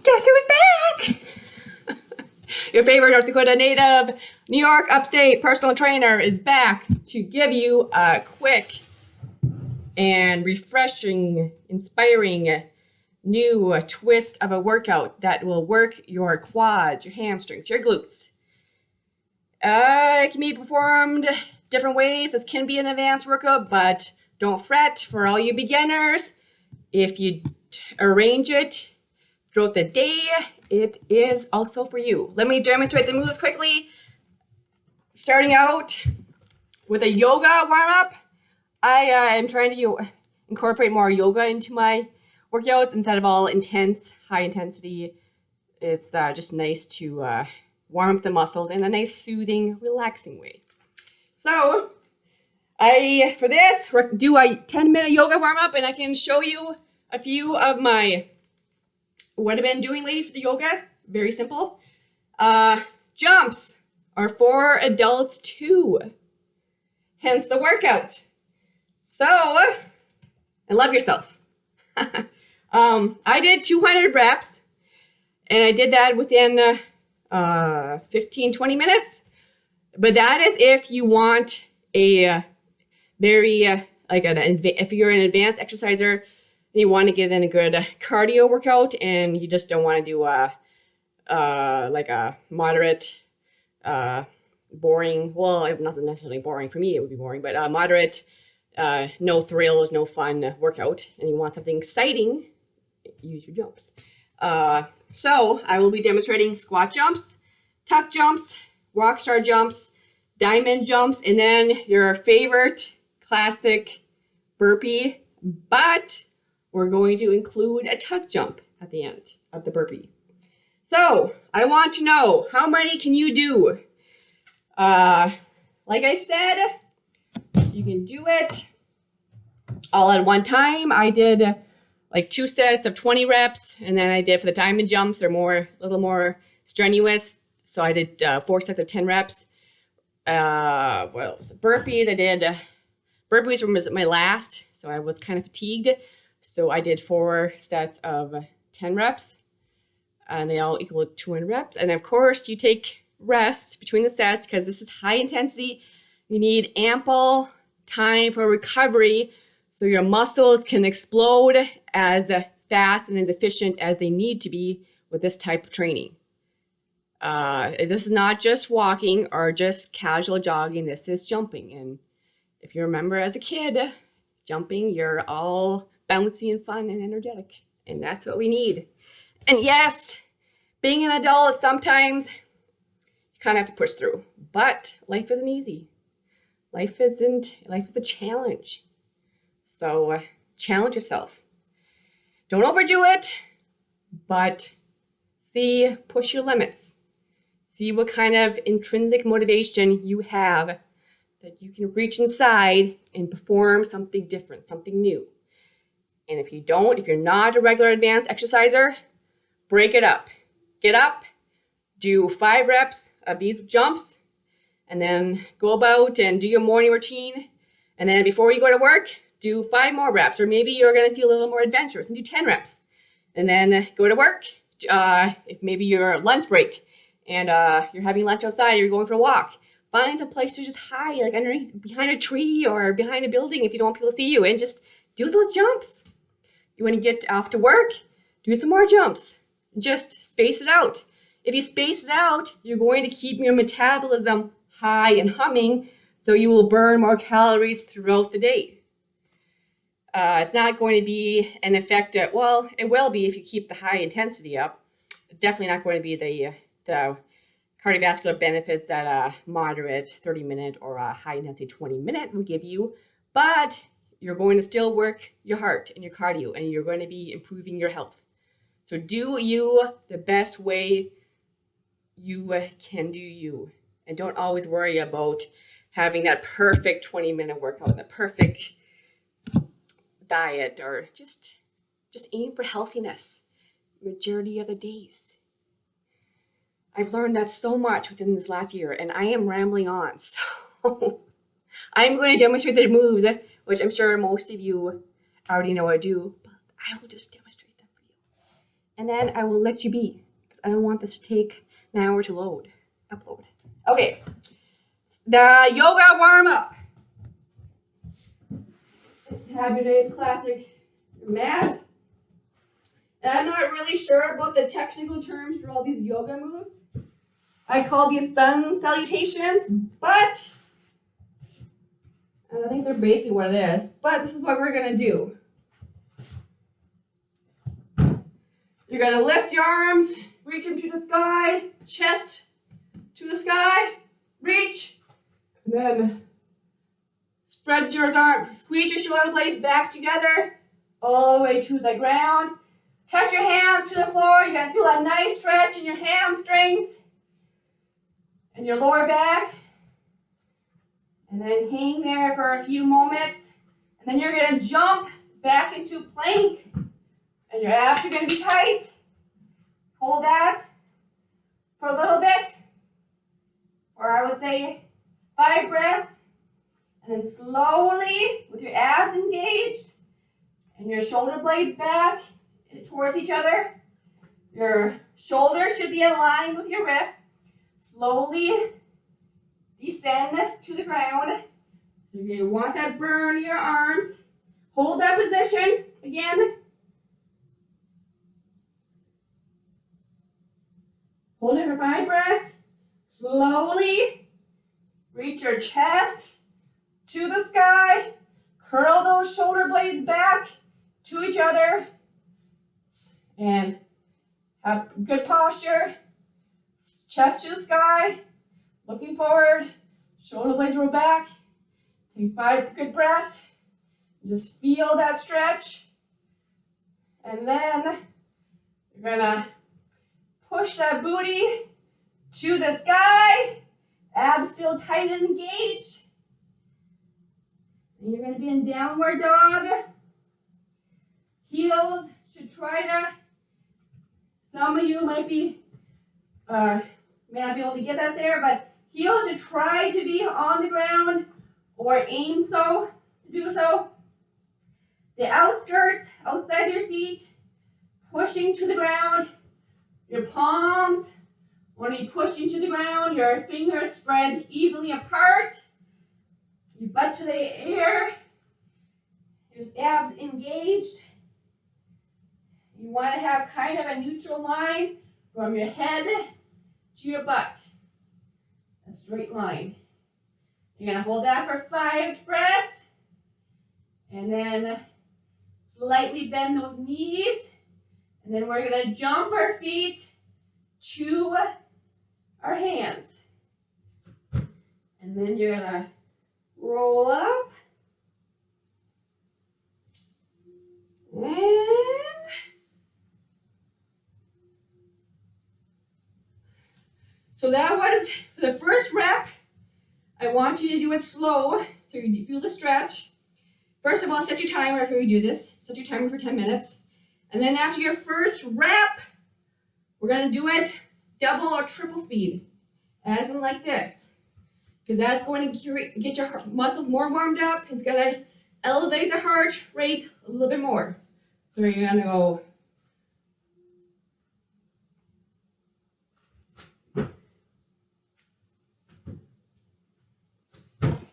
Guess who's back? Your favorite North Dakota native, New York upstate personal trainer is back to give you a quick and refreshing, inspiring new twist of a workout that will work your quads, your hamstrings, your glutes. It can be performed different ways. This can be an advanced workout, but don't fret for all you beginners. If you arrange it throughout the day, it is also for you. Let me demonstrate the moves quickly. Starting out with a yoga warm-up. I am trying to incorporate more yoga into my workouts instead of all intense, high intensity. It's just nice to warm up the muscles in a nice, soothing, relaxing way. So for this, do a 10-minute yoga warm-up, and I can show you a few of what I've been doing lately for the yoga. Very simple. Jumps are for adults too, hence the workout. So, and love yourself. I did 200 reps, and I did that within 15-20 minutes. But that is if you want a very if you're an advanced exerciser and you want to get in a good cardio workout, and you just don't want to do a moderate, boring. Well, not necessarily boring for me. It would be boring, but moderate. No thrills, no fun workout, and you want something exciting, use your jumps. So I will be demonstrating squat jumps, tuck jumps, rock star jumps, diamond jumps, and then your favorite classic burpee, but we're going to include a tuck jump at the end of the burpee. So I want to know, how many can you do? Like I said, you can do it all at one time. I did like 2 sets of 20 reps, and then I did for the diamond jumps. They're a little more strenuous. So I did 4 sets of 10 reps. What else? Burpees. I did burpees was my last, so I was kind of fatigued. So I did 4 sets of 10 reps, and they all equal 200 reps. And of course, you take rest between the sets because this is high intensity. You need ample time for recovery so your muscles can explode as fast and as efficient as they need to be with this type of training. This is not just walking or just casual jogging. This is jumping. And if you remember as a kid, jumping, you're all bouncy and fun and energetic. And that's what we need. And yes, being an adult, sometimes you kind of have to push through. But life isn't easy. Life is a challenge. So challenge yourself. Don't overdo it, but push your limits. See what kind of intrinsic motivation you have that you can reach inside and perform something different, something new. And if you're not a regular advanced exerciser, break it up. Get up, do 5 reps of these jumps, and then go about and do your morning routine. And then before you go to work, do 5 more reps. Or maybe you're going to feel a little more adventurous and do 10 reps. And then go to work. If maybe you're lunch break and you're having lunch outside, or you're going for a walk, find a place to just hide, like behind a tree or behind a building if you don't want people to see you, and just do those jumps. You want to get off to work, do some more jumps. Just space it out. If you space it out, you're going to keep your metabolism high and humming, so you will burn more calories throughout the day. It's not going to be an effect well, it will be if you keep the high intensity up. It's definitely not going to be the cardiovascular benefits that a moderate 30-minute or a high intensity 20-minute will give you, but you're going to still work your heart and your cardio, and you're going to be improving your health. So do you the best way you can do you, and don't always worry about having that perfect 20-minute workout, the perfect diet, or just aim for healthiness majority of the days. I've learned that so much within this last year, and I am rambling on. So I'm going to demonstrate the moves, which I'm sure most of you already know I do, but I will just demonstrate them for you. and then I will let you be, because I don't want this to take an hour to upload. Okay, the yoga warm-up. Have your day's classic mat. And I'm not really sure about the technical terms for all these yoga moves. I call these sun salutations, but I think they're basically what it is. But this is what we're gonna do. You're gonna lift your arms, reach them to the sky, chest to the sky, reach, and then spread your arms, squeeze your shoulder blades back together, all the way to the ground. Touch your hands to the floor. You're gonna feel a nice stretch in your hamstrings and your lower back. And then hang there for a few moments. And then you're gonna jump back into plank. And your abs are gonna be tight. Hold that for a little bit. Or I would say 5 breaths. And then slowly, with your abs engaged and your shoulder blades back towards each other, your shoulders should be aligned with your wrists. Slowly descend to the ground. So if you want that burn in your arms, hold that position again. Hold it for 5 breaths. Slowly reach your chest to the sky. Curl those shoulder blades back to each other. And have good posture. Chest to the sky. Looking forward. Shoulder blades roll back. Take 5 good breaths. Just feel that stretch. And then you're gonna push that booty to the sky. Abs still tight and engaged. And you're gonna be in downward dog. Heels should try to, some of you might be, may not be able to get that there, but heels should try to be on the ground or aim to do so. The outskirts, outside your feet, pushing to the ground. Your palms, when you push into the ground, your fingers spread evenly apart. Your butt to the air. Your abs engaged. You want to have kind of a neutral line from your head to your butt. A straight line. You're going to hold that for 5 breaths. And then slightly bend those knees. And then we're going to jump our feet to our hands. And then you're going to roll up. And so that was for the first rep. I want you to do it slow so you feel the stretch. First of all, set your timer before you do this. Set your timer for 10 minutes. And then after your first rep, we're going to do it double or triple speed, as in like this. Because that's going to get your muscles more warmed up. It's going to elevate the heart rate a little bit more. So you're going to go.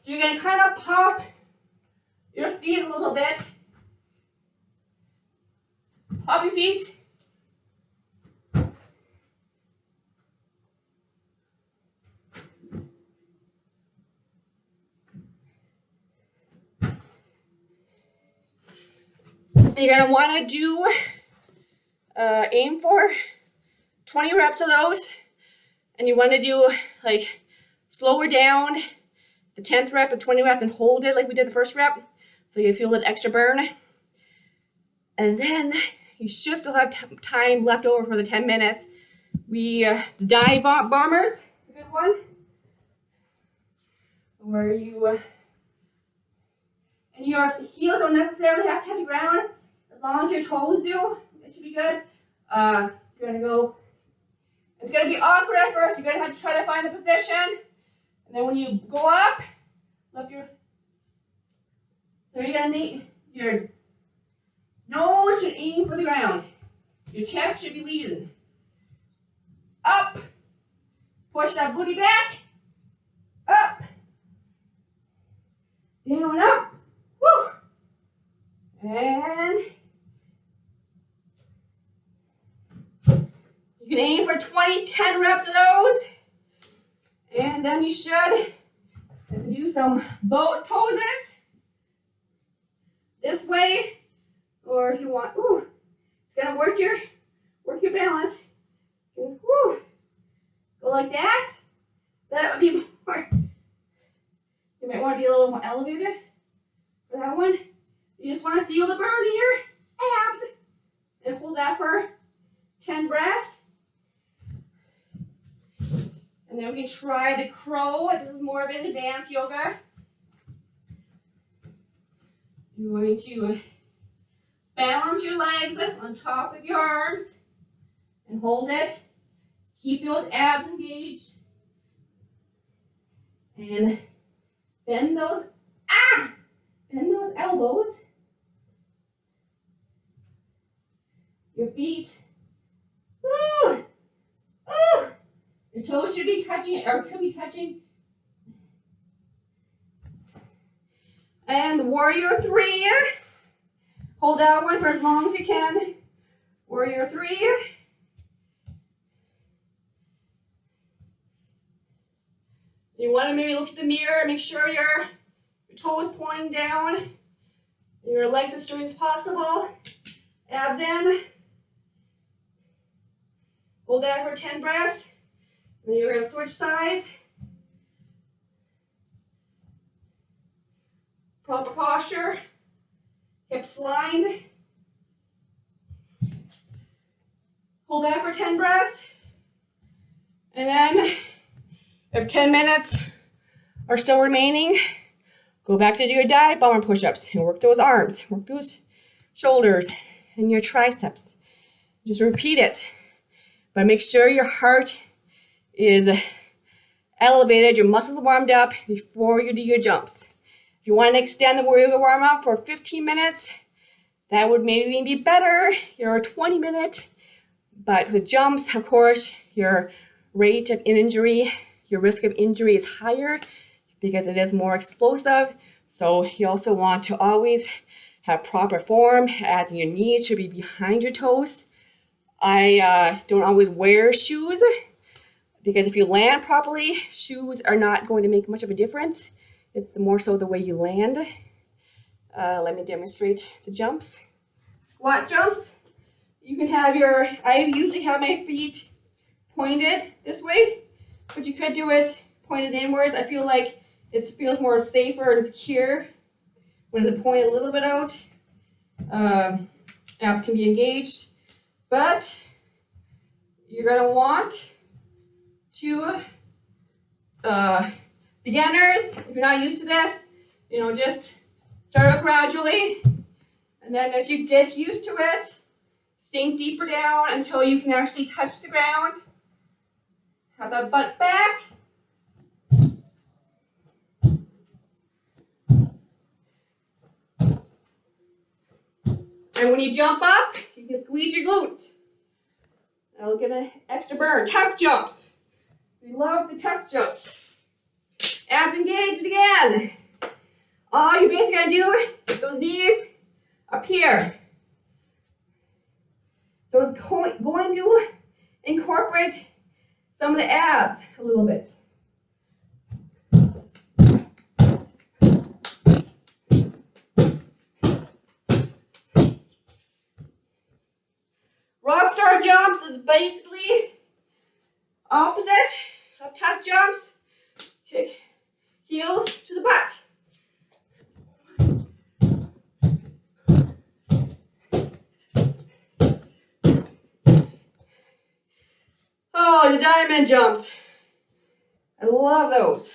So you're going to kind of pop your feet a little bit. Pop your feet. You're going to want to do, aim for 20 reps of those. And you want to do, like, slower down the 10th rep and 20 rep and hold it like we did the first rep. So you feel that extra burn. And then you should still have time left over for the 10 minutes. The dive bombers is a good one. Where you, and your heels don't necessarily have to touch the ground. As long as your toes do, it should be good. You're gonna go, it's gonna be awkward at first. You're gonna have to try to find the position. And then when you go up, lift your, so you're gonna need, your nose should aim for the ground. Your chest should be leading. Up. Push that booty back. Up. Down, up. Woo. And you can aim for 10 reps of those. And then you should do some boat poses this way, or if you want, it's gonna work your balance. Go like that. That would be more. You might want to be a little more elevated for that one. You just want to feel the burn in your abs and hold that for 10 breaths. And then we can try the crow. This is more of an advanced yoga. You're going to balance your legs on top of your arms and hold it. Keep those abs engaged. And bend those elbows. Your feet. Woo! Ooh! Your toes should be touching, or could be touching. And the warrior 3. Hold that one for as long as you can. Warrior 3. You want to maybe look at the mirror, make sure your toes pointing down, and your legs as straight as possible. Abs in. Hold that for 10 breaths. And then you're going to switch sides. Proper posture. Hips lined. Hold that for 10 breaths. And then, if 10 minutes are still remaining, go back to do your dive bomber push-ups and work those arms, work those shoulders and your triceps. Just repeat it. But make sure your heart is elevated, your muscles are warmed up before you do your jumps. If you want to extend the warrior warm up for 15 minutes, that would maybe even be better. You're 20-minute, but with jumps, of course, your rate of injury, your risk of injury is higher because it is more explosive. So you also want to always have proper form, as your knees should be behind your toes. I don't always wear shoes because if you land properly, shoes are not going to make much of a difference. It's more so the way you land. Let me demonstrate the jumps. Squat jumps. You can have I usually have my feet pointed this way, but you could do it pointed inwards. I feel like it feels more safer and secure when it's pointed a little bit out. Abs can be engaged. But you're going to want to, beginners, if you're not used to this, just start out gradually. And then as you get used to it, sink deeper down until you can actually touch the ground. Have that butt back. And when you jump up, you can squeeze your glutes. That'll get an extra burn. Tuck jumps. We love the tuck jumps. Abs engaged again. All you're basically going to do is those knees up here. So it's going to incorporate some of the abs a little bit. Rockstar jumps is basically opposite of tuck jumps. Kick heels to the butt. Oh, the diamond jumps. I love those.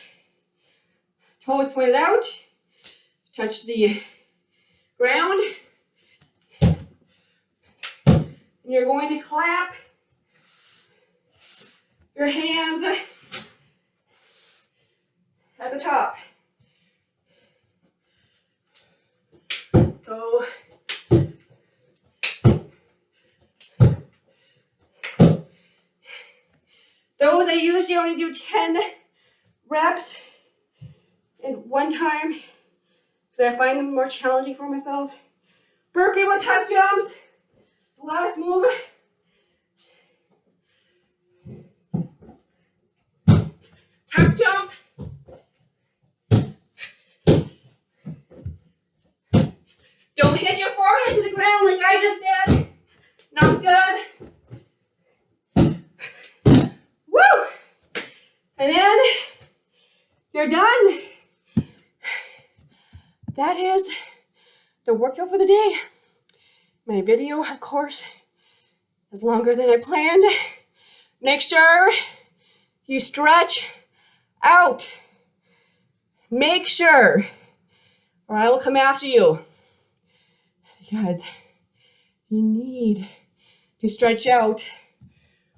Toes pointed out. Touch the ground. And you're going to clap your hands at the top. So I usually only do 10 reps in one time, so I find them more challenging for myself. Burpee with tuck jumps. Last move. Tuck jump. Don't hit your forehead to the ground like I just did. Not good. Woo! And then you're done. That is the workout for the day. My video, of course, is longer than I planned. Make sure you stretch out. Make sure, or I will come after you. Because you need to stretch out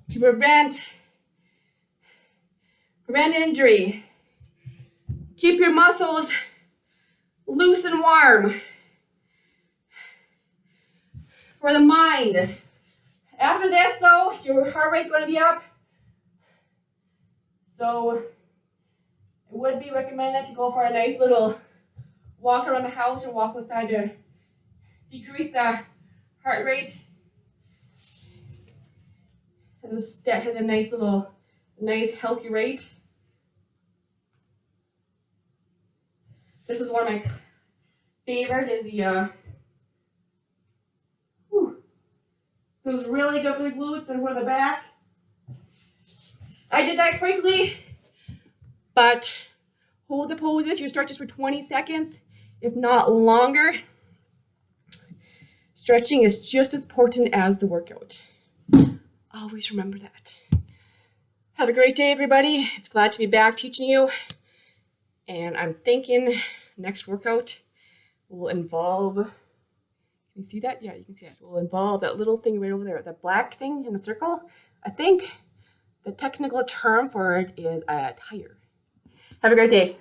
to prevent injury. Keep your muscles loose and warm. For the mind. After this though, your heart rate's going to be up. So it would be recommended to go for a nice little walk around the house or walk outside to decrease the heart rate. And just hit a nice healthy rate. This is one of my favorite is the it was really good for the glutes and for the back. I did that quickly, but hold the poses. You stretch this for 20 seconds, if not longer. Stretching is just as important as the workout. Always remember that. Have a great day, everybody. It's glad to be back teaching you. And I'm thinking next workout will involve, can you see that? Yeah, you can see it. Will involve that little thing right over there, that black thing in the circle. I think the technical term for it is a tire. Have a great day.